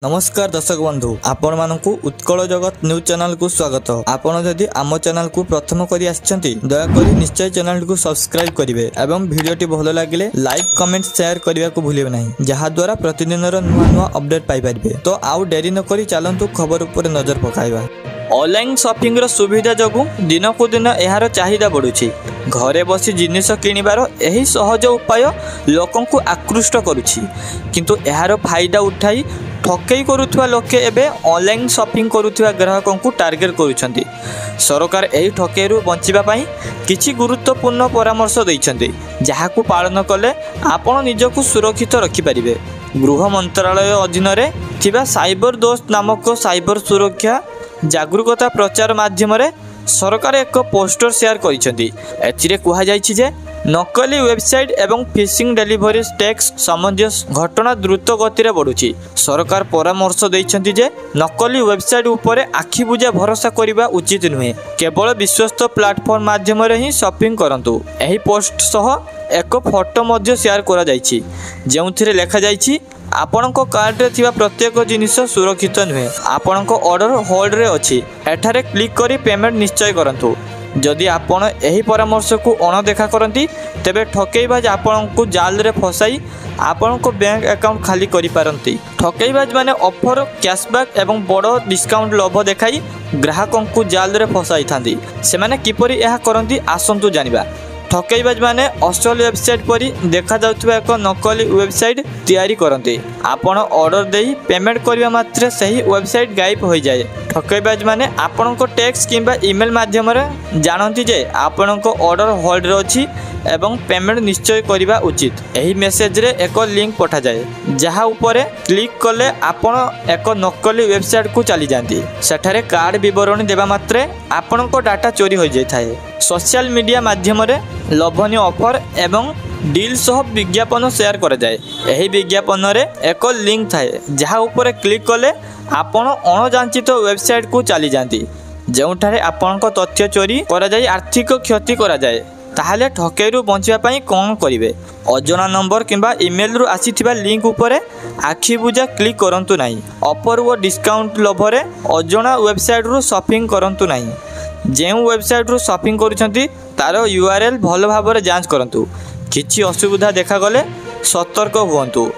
नमस्कार दर्शक बंधु आपण मानकु उत्कल जगत न्यूज चैनल को स्वागत। आपण जदि आम चैनल को प्रथम करी आछंती दया करी निश्चय चैनल को सब्सक्राइब करिवे एवं वीडियोटी भलो लागिले लाइक कमेंट शेयर करबा को भूलिबे नहीं जहा द्वारा प्रतिदिन नुआ नुआ अपडेट पाई परिबे। तो आउ देरी न करी चलंतु खबर ऊपर नजर पकाइबा। ऑनलाइन शॉपिंग रो सुविधा जगु दिन को दिन एहार चाहिदा बढ़ुछि। घरे बसी जिनिस किनिबार एही सहज उपाय लोकन को आकृष्ट करुछि, किंतु एहार फायदा उठाई ठकई करुवा लोके एबे ऑनलाइन शॉपिंग करुवा ग्राहकों को टार्गेट करुछंती। सरकार एही ठकईरु बंचिबा पई किछि गुरुत्वपूर्ण परामर्श दैछंती, जाहाकू पालन कले आपण निजकू सुरक्षित रखि परिबे। गृह मंत्रालय अधीन रे थिबा साइबर दोस्त नामक साइबर सुरक्षा जागरूकता प्रचार माध्यम रे सरकार एक पोस्टर शेयर करिसेंती। एथिरे कुहा जायछि जे नकली वेबसाइट एवं फिशिंग डिलीवरी टैक्स संबंधी घटना द्रुत गति रे बढ़ुछि। सरकार परामर्श दैछंती जे नकली वेबसाइट उपरे आखि बुझा भरोसा करिबा उचित नुहे, केवल विश्वस्त प्लेटफॉर्म माध्यम रे ही शॉपिंग करंतु। एही पोस्ट सह एक फोटो मध्ये शेयर करा जायछि, जेउथिरे लेखा जायछि आपणको कार्ड रे थिबा प्रत्येक जिनिस सुरक्षित नुहे, आपणको ऑर्डर होल्ड रे अछि, एठारे क्लिक करी पेमेंट निश्चय करंतु। जदि आपण एही परामर्श को अणदेखा करती तेबे ठकईबाज आपणको जाल रे फसाई आपणको बैंक अकाउंट खाली करि पारंती। ठकईबाज माने ऑफर कैशबैक एवं बड़ डिस्काउंट लोभ देखाई ग्राहकों को जाल रे फसाई थांदी। सेमाने किपरि एहा करंती आसंतु जानिबा। ठकईबाज माने असल वेबसाइट परी देखा जाउथबा एक नकली वेबसाइट तैयारी करते। आपण ऑर्डर देई पेमेंट करबा मात्रे सही वेबसाइट गायब हो जाए। ठकईबाज माने आपणको टेक्स्ट किंबा ईमेल माध्यम रे जानती जे आपणको ऑर्डर होल्ड रे अछि एवं पेमेंट निश्चय करबा उचित। एही मेसेज रे एक लिंक पठा जाए, जहा ऊपर क्लिक कले आपण एक नकली वेबसाइट को चली जाती। सेठारे कार्ड विवरणी देबा मात्रे आपणको डाटा चोरी हो जाय थाए। सोशल मीडिया माध्यम रे लोभनीय ऑफर एवं डील सह विज्ञापन शेयर करा जाए। एही विज्ञापन रे एक लिंक थाए, जहा ऊपर क्लिक कले आपण अणजांचित वेबसाइट को चली जाती, जेउठारे आपणको तथ्य चोरी करा जाय आर्थिक क्षति करा जाए। ताहले ठकईरु बंचिबा पई कोन करिवे? अजଣା नंबर किंबा ईमेल रु आसीथिबा लिंक उपरे आखि बुझा क्लिक करंतु नाही। ऑफर व डिस्काउंट लोभरे अजଣା वेबसाइट रु शॉपिंग करंतु नाही। जेउ वेबसाइट रु शॉपिंग करूछंती तार यूआरएल भल भाबरे जांच करंतु। किछि असुविधा देखा गले सतर्क हुअंतु।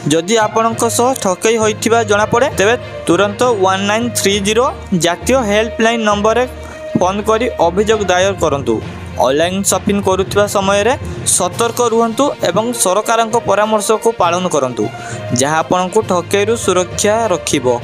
जदि आपणक सह ठकई होइथिबा जणा पड़े तेबे तुरंत 1930 जातीय हेल्पलाइन नंबर रे फोन करी अभियोग दायर करंतु। ऑनलाइन शॉपिंग करुवा समय रे सतर्क रुहंतु एवं सरकारक परामर्श को पालन करंतु, जहाँ आपनको ठकईरु सुरक्षा रखिबो।